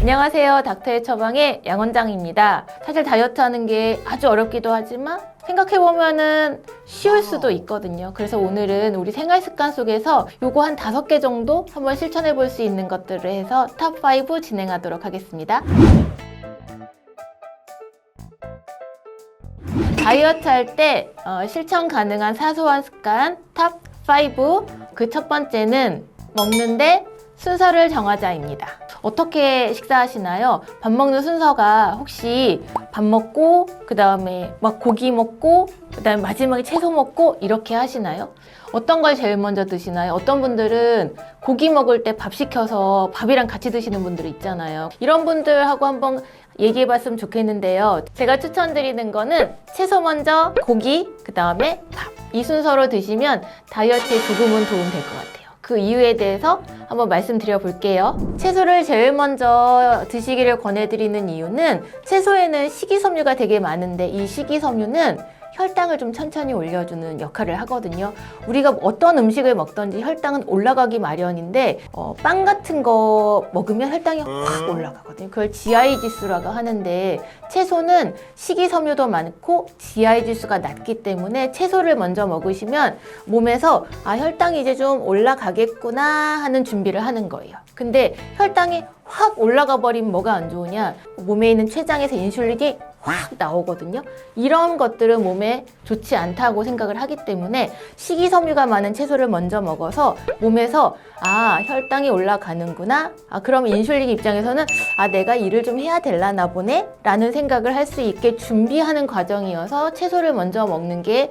안녕하세요. 닥터의 처방의 양원장입니다. 사실 다이어트 하는 게 아주 어렵기도 하지만 생각해보면은 쉬울 수도 있거든요. 그래서 오늘은 우리 생활 습관 속에서 요거 한 5개 정도 한번 실천해 볼 수 있는 것들을 해서 탑5 진행하도록 하겠습니다. 다이어트 할 때 실천 가능한 사소한 습관 탑5. 그 첫 번째는 먹는데 순서를 정하자입니다. 어떻게 식사하시나요? 밥 먹는 순서가 혹시 밥 먹고 그 다음에 막 고기 먹고 그 다음에 마지막에 채소 먹고 이렇게 하시나요? 어떤 걸 제일 먼저 드시나요? 어떤 분들은 고기 먹을 때 밥 시켜서 밥이랑 같이 드시는 분들 있잖아요. 이런 분들하고 한번 얘기해 봤으면 좋겠는데요. 제가 추천드리는 거는 채소 먼저 고기 그 다음에 밥, 이 순서로 드시면 다이어트에 조금은 도움 될 것 같아요. 그 이유에 대해서 한번 말씀드려 볼게요. 채소를 제일 먼저 드시기를 권해드리는 이유는 채소에는 식이섬유가 되게 많은데 이 식이섬유는 혈당을 좀 천천히 올려주는 역할을 하거든요. 우리가 어떤 음식을 먹든지 혈당은 올라가기 마련인데 빵 같은 거 먹으면 혈당이 확 올라가거든요. 그걸 GI 지수라고 하는데 채소는 식이섬유도 많고 GI 지수가 낮기 때문에 채소를 먼저 먹으시면 몸에서 혈당이 이제 좀 올라가겠구나 하는 준비를 하는 거예요. 근데 혈당이 확 올라가 버리면 뭐가 안 좋으냐? 몸에 있는 췌장에서 인슐린이 확 나오거든요. 이런 것들은 몸에 좋지 않다고 생각을 하기 때문에 식이섬유가 많은 채소를 먼저 먹어서 몸에서 혈당이 올라가는구나. 그럼 인슐린 입장에서는 내가 일을 좀 해야 될라나 보네 라는 생각을 할 수 있게 준비하는 과정이어서 채소를 먼저 먹는 게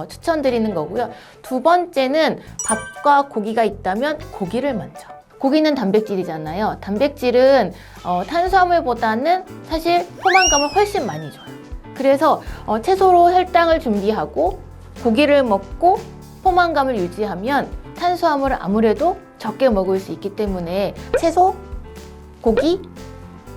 추천드리는 거고요. 두 번째는 밥과 고기가 있다면 고기를 먼저. 고기는 단백질이잖아요. 단백질은 탄수화물보다는 사실 포만감을 훨씬 많이 줘요. 그래서 채소로 혈당을 준비하고 고기를 먹고 포만감을 유지하면 탄수화물을 아무래도 적게 먹을 수 있기 때문에 채소, 고기,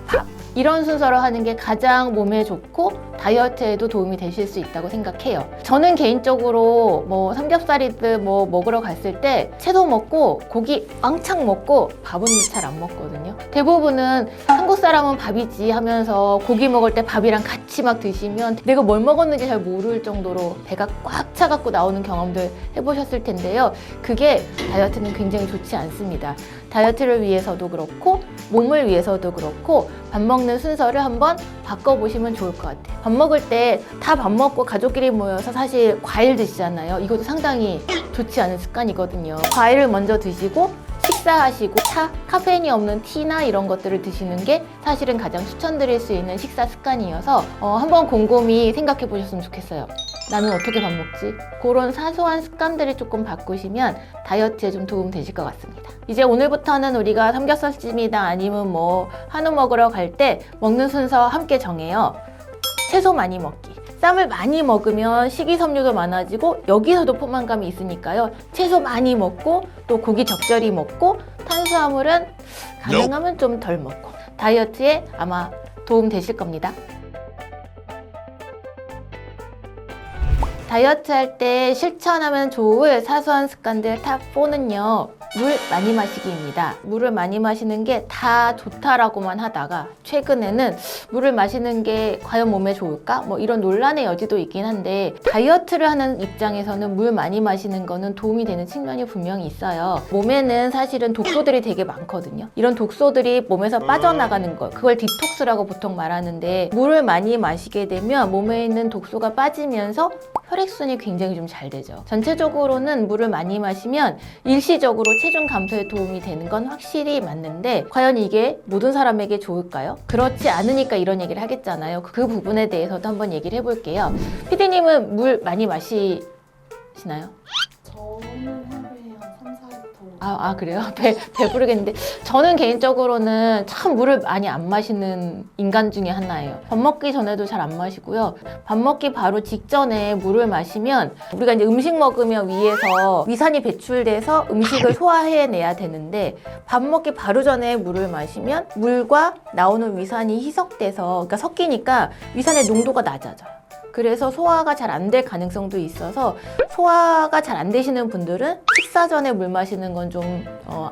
밥 이런 순서로 하는 게 가장 몸에 좋고 다이어트에도 도움이 되실 수 있다고 생각해요. 저는 개인적으로 삼겹살이든 먹으러 갔을 때 채소 먹고 고기 왕창 먹고 밥은 잘 안 먹거든요. 대부분은 한국 사람은 밥이지 하면서 고기 먹을 때 밥이랑 같이 막 드시면 내가 뭘 먹었는지 잘 모를 정도로 배가 꽉 차갖고 나오는 경험들 해보셨을 텐데요. 그게 다이어트는 굉장히 좋지 않습니다. 다이어트를 위해서도 그렇고 몸을 위해서도 그렇고 밥 먹는 순서를 한번 바꿔보시면 좋을 것 같아요. 밥 먹을 때 다 밥 먹고 가족끼리 모여서 사실 과일 드시잖아요. 이것도 상당히 좋지 않은 습관이거든요. 과일을 먼저 드시고 식사하시고 카페인이 없는 티나 이런 것들을 드시는 게 사실은 가장 추천드릴 수 있는 식사 습관이어서 한번 곰곰이 생각해 보셨으면 좋겠어요. 나는 어떻게 밥 먹지? 그런 사소한 습관들을 조금 바꾸시면 다이어트에 좀 도움 되실 것 같습니다. 이제 오늘부터는 우리가 삼겹살집이나 아니면 한우 먹으러 갈 때 먹는 순서 함께 정해요. 채소 많이 먹기. 쌈을 많이 먹으면 식이섬유도 많아지고 여기서도 포만감이 있으니까요. 채소 많이 먹고 또 고기 적절히 먹고 탄수화물은 가능하면 좀 덜 먹고 다이어트에 아마 도움 되실 겁니다. 다이어트 할 때 실천하면 좋을 사소한 습관들 탑4는요. 물 많이 마시기입니다. 물을 많이 마시는 게 다 좋다라고만 하다가 최근에는 물을 마시는 게 과연 몸에 좋을까? 이런 논란의 여지도 있긴 한데 다이어트를 하는 입장에서는 물 많이 마시는 거는 도움이 되는 측면이 분명히 있어요. 몸에는 사실은 독소들이 되게 많거든요. 이런 독소들이 몸에서 빠져나가는 거, 그걸 디톡스라고 보통 말하는데 물을 많이 마시게 되면 몸에 있는 독소가 빠지면서 혈액순이 굉장히 좀 잘 되죠. 전체적으로는 물을 많이 마시면 일시적으로 체중 감소에 도움이 되는 건 확실히 맞는데 과연 이게 모든 사람에게 좋을까요? 그렇지 않으니까 이런 얘기를 하겠잖아요. 그 부분에 대해서도 한번 얘기를 해볼게요. 피디님은 물 많이 마시나요? 저는 하루에 한 3, 4리터. 그래요? 배부르겠는데 저는 개인적으로는 참 물을 많이 안 마시는 인간 중에 하나예요. 밥 먹기 전에도 잘 안 마시고요. 밥 먹기 바로 직전에 물을 마시면 우리가 이제 음식 먹으면 위에서 위산이 배출돼서 음식을 소화해내야 되는데 밥 먹기 바로 전에 물을 마시면 물과 나오는 위산이 희석돼서 그러니까 섞이니까 위산의 농도가 낮아져요. 그래서 소화가 잘 안 될 가능성도 있어서 소화가 잘 안 되시는 분들은 식사 전에 물 마시는 건 좀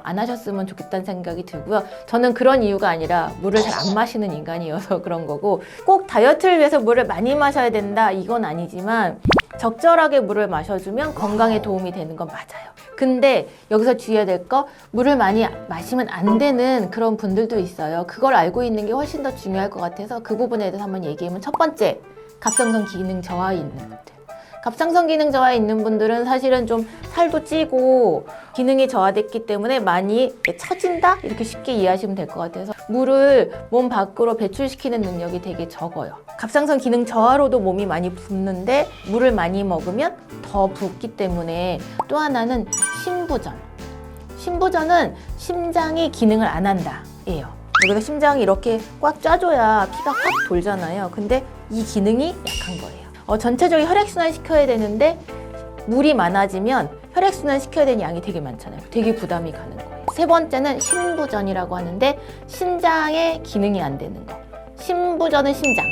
안 하셨으면 좋겠다는 생각이 들고요. 저는 그런 이유가 아니라 물을 잘 안 마시는 인간이어서 그런 거고, 꼭 다이어트를 위해서 물을 많이 마셔야 된다 이건 아니지만 적절하게 물을 마셔주면 건강에 도움이 되는 건 맞아요. 근데 여기서 주의해야 될 거, 물을 많이 마시면 안 되는 그런 분들도 있어요. 그걸 알고 있는 게 훨씬 더 중요할 것 같아서 그 부분에 대해서 한번 얘기하면, 첫 번째, 갑상선 기능 저하에 있는 분들. 갑상선 기능 저하에 있는 분들은 사실은 좀 살도 찌고 기능이 저하됐기 때문에 많이 처진다? 이렇게 쉽게 이해하시면 될 것 같아서 물을 몸 밖으로 배출시키는 능력이 되게 적어요. 갑상선 기능 저하로도 몸이 많이 붓는데 물을 많이 먹으면 더 붓기 때문에. 또 하나는 심부전. 심부전은 심장이 기능을 안 한다 예요. 우리가 심장이 이렇게 꽉 짜줘야 피가 확 돌잖아요. 근데 이 기능이 약한 거예요. 전체적인 혈액순환 시켜야 되는데 물이 많아지면 혈액순환 시켜야 되는 양이 되게 많잖아요. 되게 부담이 가는 거예요. 세 번째는 심부전이라고 하는데 신장의 기능이 안 되는 거. 심부전은 심장,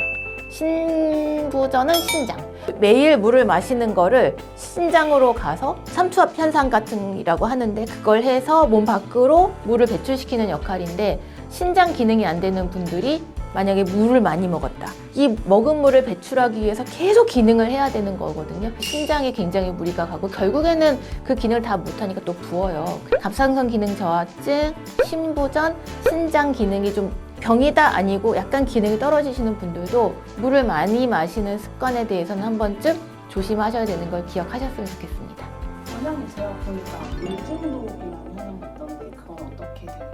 심부전은 신장. 매일 물을 마시는 거를 신장으로 가서 삼투압 현상 같은이라고 하는데 그걸 해서 몸 밖으로 물을 배출시키는 역할인데, 신장 기능이 안 되는 분들이 만약에 물을 많이 먹었다. 이 먹은 물을 배출하기 위해서 계속 기능을 해야 되는 거거든요. 신장에 굉장히 무리가 가고 결국에는 그 기능을 다 못하니까 또 부어요. 갑상선 기능 저하증, 심부전, 신장 기능이 좀 병이다 아니고 약간 기능이 떨어지시는 분들도 물을 많이 마시는 습관에 대해서는 한 번쯤 조심하셔야 되는 걸 기억하셨으면 좋겠습니다. 원장님 제가 보니까 물 중독이라는 했던데 그건 어떻게 돼요?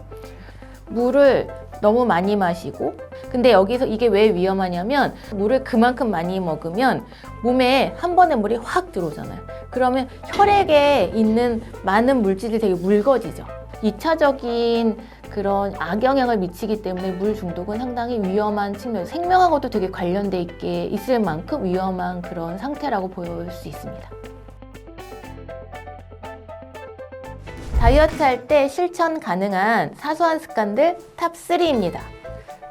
물을 너무 많이 마시고, 근데 여기서 이게 왜 위험하냐면 물을 그만큼 많이 먹으면 몸에 한 번에 물이 확 들어오잖아요. 그러면 혈액에 있는 많은 물질이 되게 묽어지죠. 2차적인 그런 악영향을 미치기 때문에 물 중독은 상당히 위험한 측면, 생명하고도 되게 관련돼 있게 있을 만큼 위험한 그런 상태라고 볼 수 있습니다. 다이어트 할 때 실천 가능한 사소한 습관들 탑 3입니다.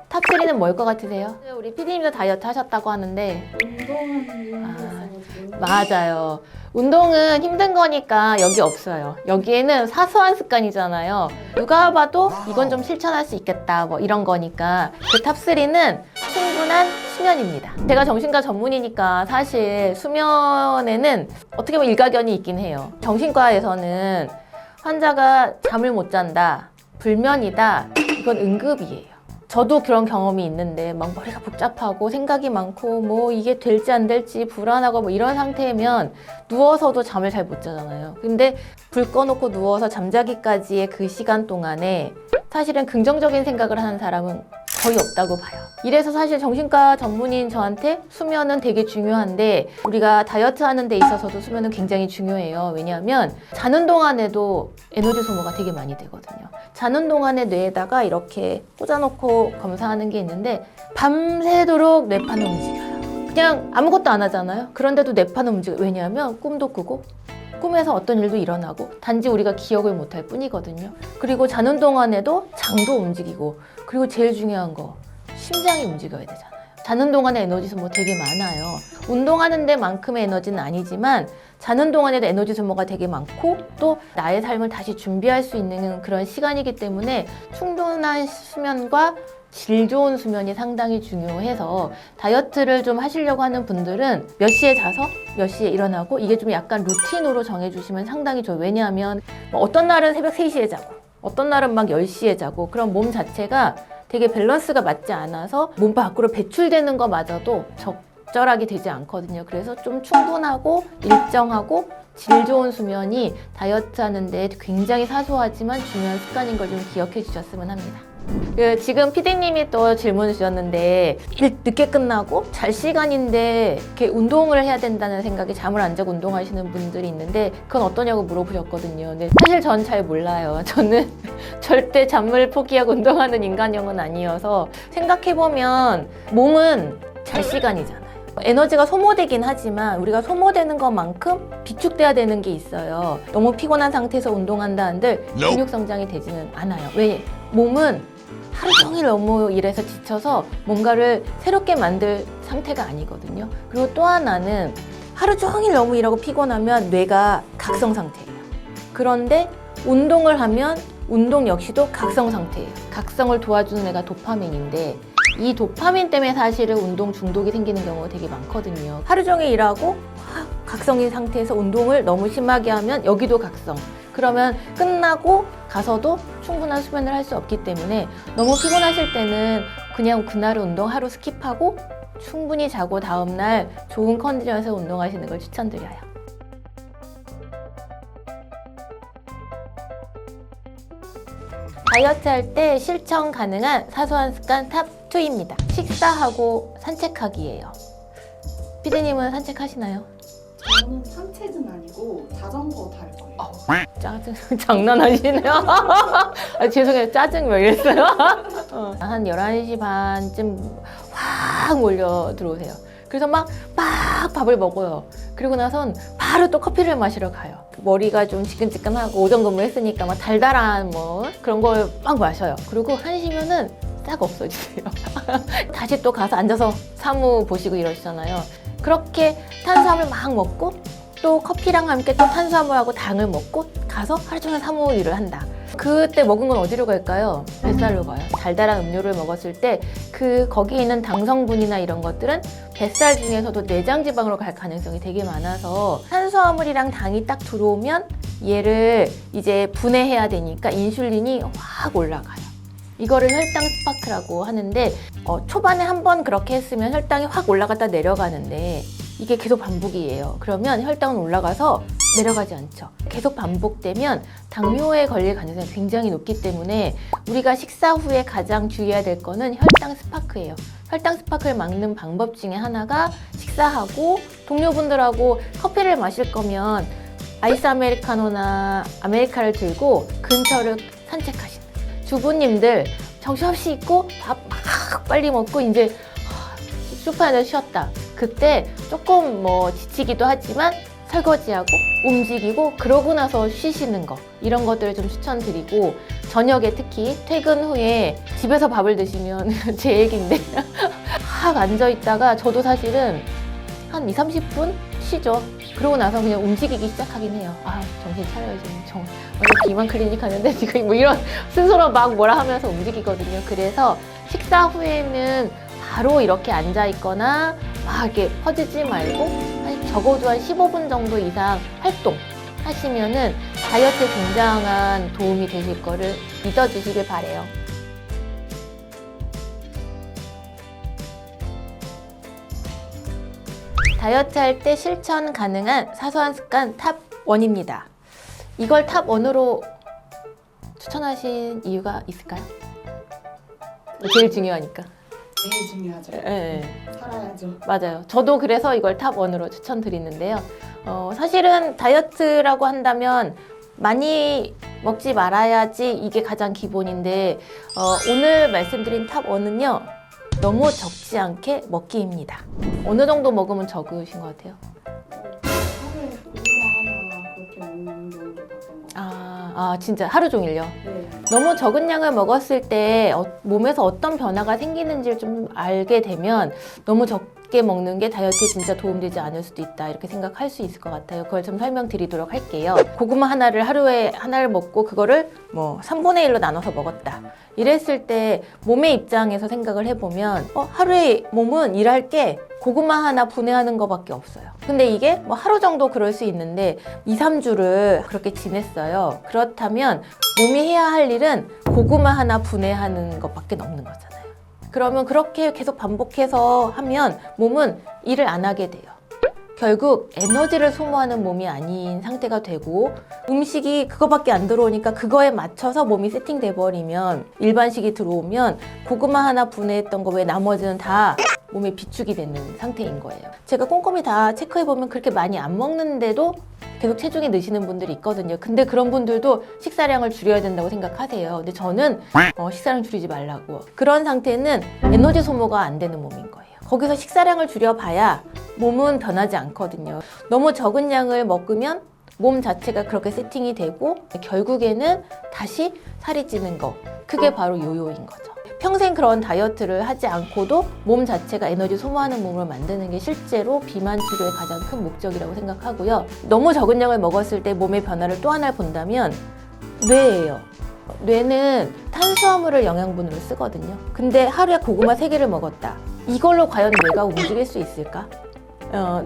탑 3는 뭘 것 같으세요? 우리 PD님도 다이어트 하셨다고 하는데 운동하는 맞아요. 운동은 힘든 거니까 여기 없어요. 여기에는 사소한 습관이잖아요. 누가 봐도 이건 좀 실천할 수 있겠다 뭐 이런 거니까 그 탑 3는 충분한 수면입니다. 제가 정신과 전문이니까 사실 수면에는 어떻게 보면 일가견이 있긴 해요. 정신과에서는 환자가 잠을 못 잔다, 불면이다, 이건 응급이에요. 저도 그런 경험이 있는데 막 머리가 복잡하고 생각이 많고 뭐 이게 될지 안 될지 불안하고 뭐 이런 상태면 누워서도 잠을 잘 못 자잖아요. 근데 불 꺼놓고 누워서 잠자기까지의 그 시간 동안에 사실은 긍정적인 생각을 하는 사람은 거의 없다고 봐요. 이래서 사실 정신과 전문인 저한테 수면은 되게 중요한데, 우리가 다이어트 하는 데 있어서도 수면은 굉장히 중요해요. 왜냐하면 자는 동안에도 에너지 소모가 되게 많이 되거든요. 자는 동안에 뇌에다가 이렇게 꽂아놓고 검사하는 게 있는데 밤새도록 뇌파는 움직여요. 그냥 아무것도 안 하잖아요. 그런데도 뇌파는 움직여요. 왜냐하면 꿈도 꾸고 꿈에서 어떤 일도 일어나고 단지 우리가 기억을 못할 뿐이거든요. 그리고 자는 동안에도 장도 움직이고, 그리고 제일 중요한 거 심장이 움직여야 되잖아요. 자는 동안에 에너지 소모 되게 많아요. 운동하는 데만큼의 에너지는 아니지만 자는 동안에도 에너지 소모가 되게 많고 또 나의 삶을 다시 준비할 수 있는 그런 시간이기 때문에 충분한 수면과 질 좋은 수면이 상당히 중요해서 다이어트를 좀 하시려고 하는 분들은 몇 시에 자서 몇 시에 일어나고 이게 좀 약간 루틴으로 정해주시면 상당히 좋아요. 왜냐하면 뭐 어떤 날은 새벽 3시에 자고 어떤 날은 막 10시에 자고 그런 몸 자체가 되게 밸런스가 맞지 않아서 몸 밖으로 배출되는 것마저도 적절하게 되지 않거든요. 그래서 좀 충분하고 일정하고 질 좋은 수면이 다이어트 하는데 굉장히 사소하지만 중요한 습관인 걸 좀 기억해 주셨으면 합니다. 지금 PD님이 또 질문을 주셨는데 일 늦게 끝나고 잘 시간인데 이렇게 운동을 해야 된다는 생각에 잠을 안 자고 운동하시는 분들이 있는데 그건 어떠냐고 물어보셨거든요. 근데 사실 전 잘 몰라요. 저는 절대 잠을 포기하고 운동하는 인간형은 아니어서 생각해보면 몸은 잘 시간이잖아요. 에너지가 소모되긴 하지만 우리가 소모되는 것만큼 비축돼야 되는 게 있어요. 너무 피곤한 상태에서 운동한다 한들 근육 성장이 되지는 않아요. 왜? 몸은 하루 종일 너무 일해서 지쳐서 뭔가를 새롭게 만들 상태가 아니거든요. 그리고 또 하나는 하루 종일 너무 일하고 피곤하면 뇌가 각성 상태예요. 그런데 운동을 하면 운동 역시도 각성 상태예요. 각성을 도와주는 애가 도파민인데 이 도파민 때문에 사실은 운동 중독이 생기는 경우가 되게 많거든요. 하루 종일 일하고 각성인 상태에서 운동을 너무 심하게 하면 여기도 각성. 그러면 끝나고 가서도 충분한 수면을 할 수 없기 때문에 너무 피곤하실 때는 그냥 그날 운동 하루 스킵하고 충분히 자고 다음날 좋은 컨디션에서 운동하시는 걸 추천드려요. 다이어트 할 때 실천 가능한 사소한 습관 탑 2입니다. 식사하고 산책하기예요. 피디님은 산책하시나요? 저는 산책은 아니고 자전거 탈 거예요. 짜증 장난하시네요. 아, 죄송해요. 짜증 왜 이랬어요? 한 11시 반쯤 확 몰려 들어오세요. 그래서 막 밥을 먹어요. 그리고 나선 바로 또 커피를 마시러 가요. 머리가 좀 지끈지끈하고 오전 근무했으니까 막 달달한 뭐 그런 걸 막 마셔요. 그리고 1시면은 싹 없어지세요. 다시 또 가서 앉아서 사무 보시고 이러시잖아요. 그렇게 탄수화물 막 먹고 또 커피랑 함께 또 탄수화물하고 당을 먹고 가서 하루 종일 사무 일을 한다. 그때 먹은 건 어디로 갈까요? 뱃살로 가요. 달달한 음료를 먹었을 때 거기에 있는 당 성분이나 이런 것들은 뱃살 중에서도 내장 지방으로 갈 가능성이 되게 많아서 탄수화물이랑 당이 딱 들어오면 얘를 이제 분해해야 되니까 인슐린이 확 올라가요. 이거를 혈당 스파크라고 하는데 초반에 한번 그렇게 했으면 혈당이 확 올라갔다 내려가는데 이게 계속 반복이에요. 그러면 혈당은 올라가서 내려가지 않죠. 계속 반복되면 당뇨에 걸릴 가능성이 굉장히 높기 때문에 우리가 식사 후에 가장 주의해야 될 거는 혈당 스파크예요. 혈당 스파크를 막는 방법 중에 하나가 식사하고 동료분들하고 커피를 마실 거면 아이스 아메리카노나 아메리카를 들고 근처를 산책하시는 거예요. 주부님들 정신없이 있고 밥 막 빨리 먹고 이제 소파에 앉아 쉬었다. 그때 조금 뭐 지치기도 하지만 설거지하고 움직이고 그러고 나서 쉬시는 거 이런 것들을 좀 추천드리고 저녁에 특히 퇴근 후에 집에서 밥을 드시면 제 얘기인데 확 앉아있다가 저도 사실은 한 20-30분 쉬죠. 그러고 나서 그냥 움직이기 시작하긴 해요. 아 정신 차려야지. 오늘 비만 클리닉 하는데 지금 뭐 이런 스스로 막 뭐라 하면서 움직이거든요. 그래서 식사 후에는 바로 이렇게 앉아있거나 막 이렇게 퍼지지 말고 적어도 한 15분 정도 이상 활동 하시면은 다이어트에 굉장한 도움이 되실 거를 믿어주시길 바래요. 다이어트 할 때 실천 가능한 사소한 습관 탑 1입니다. 이걸 탑 1으로 추천하신 이유가 있을까요? 제일 중요하니까. 제일 중요하죠. 네. 살아야죠. 맞아요. 저도 그래서 이걸 탑 1으로 추천드리는데요. 사실은 다이어트라고 한다면 많이 먹지 말아야지 이게 가장 기본인데 오늘 말씀드린 탑 1은요. 너무 적지 않게 먹기입니다. 어느 정도 먹으면 적으신 것 같아요? 하루에 고구마 하나 그렇게 먹는 정도 봤던 것 같아요. 진짜 하루 종일요? 네. 너무 적은 양을 먹었을 때 몸에서 어떤 변화가 생기는지를 좀 알게 되면 너무 적게 먹는 게 다이어트에 진짜 도움되지 않을 수도 있다 이렇게 생각할 수 있을 것 같아요. 그걸 좀 설명드리도록 할게요. 고구마 하루에 하나를 먹고 그거를 뭐 3분의 1로 나눠서 먹었다. 이랬을 때 몸의 입장에서 생각을 해보면 하루에 몸은 일할 게 고구마 하나 분해하는 것밖에 없어요. 근데 이게 뭐 하루 정도 그럴 수 있는데 2-3주를 그렇게 지냈어요. 그렇다면 몸이 해야 할 일은 고구마 하나 분해하는 것밖에 없는 거잖아요. 그러면 그렇게 계속 반복해서 하면 몸은 일을 안 하게 돼요. 결국 에너지를 소모하는 몸이 아닌 상태가 되고 음식이 그거밖에 안 들어오니까 그거에 맞춰서 몸이 세팅돼 버리면 일반식이 들어오면 고구마 하나 분해했던 거 외에 나머지는 다 몸에 비축이 되는 상태인 거예요. 제가 꼼꼼히 다 체크해보면 그렇게 많이 안 먹는데도 계속 체중이 느시는 분들이 있거든요. 근데 그런 분들도 식사량을 줄여야 된다고 생각하세요. 근데 저는 식사량 줄이지 말라고. 그런 상태는 에너지 소모가 안 되는 몸인 거예요. 거기서 식사량을 줄여봐야 몸은 변하지 않거든요. 너무 적은 양을 먹으면 몸 자체가 그렇게 세팅이 되고 결국에는 다시 살이 찌는 거. 그게 바로 요요인 거죠. 평생 그런 다이어트를 하지 않고도 몸 자체가 에너지 소모하는 몸을 만드는 게 실제로 비만 치료의 가장 큰 목적이라고 생각하고요. 너무 적은 양을 먹었을 때 몸의 변화를 또 하나 본다면 뇌예요. 뇌는 탄수화물을 영양분으로 쓰거든요. 근데 하루에 고구마 3개를 먹었다. 이걸로 과연 뇌가 움직일 수 있을까?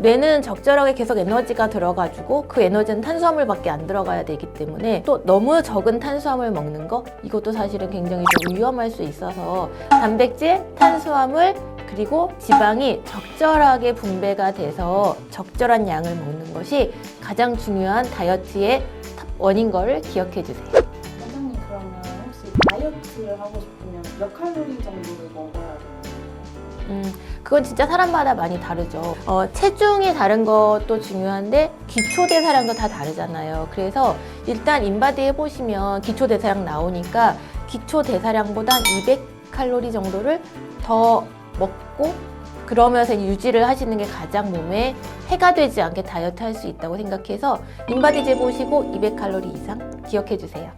뇌는 적절하게 계속 에너지가 들어가지고 그 에너지는 탄수화물밖에 안 들어가야 되기 때문에 또 너무 적은 탄수화물 먹는 거 이것도 사실은 굉장히 좀 위험할 수 있어서 단백질, 탄수화물 그리고 지방이 적절하게 분배가 돼서 적절한 양을 먹는 것이 가장 중요한 다이어트의 탑 원인 거를 기억해 주세요. 원장님 그러면 혹시 다이어트를 하고 싶으면 몇 칼로리 정도를 먹어야 되나요? 그건 진짜 사람마다 많이 다르죠. 체중이 다른 것도 중요한데 기초대사량도 다 다르잖아요. 그래서 일단 인바디 해보시면 기초대사량 나오니까 기초대사량보다 200칼로리 정도를 더 먹고 그러면서 유지를 하시는 게 가장 몸에 해가 되지 않게 다이어트 할 수 있다고 생각해서 인바디 재보시고 200칼로리 이상 기억해 주세요.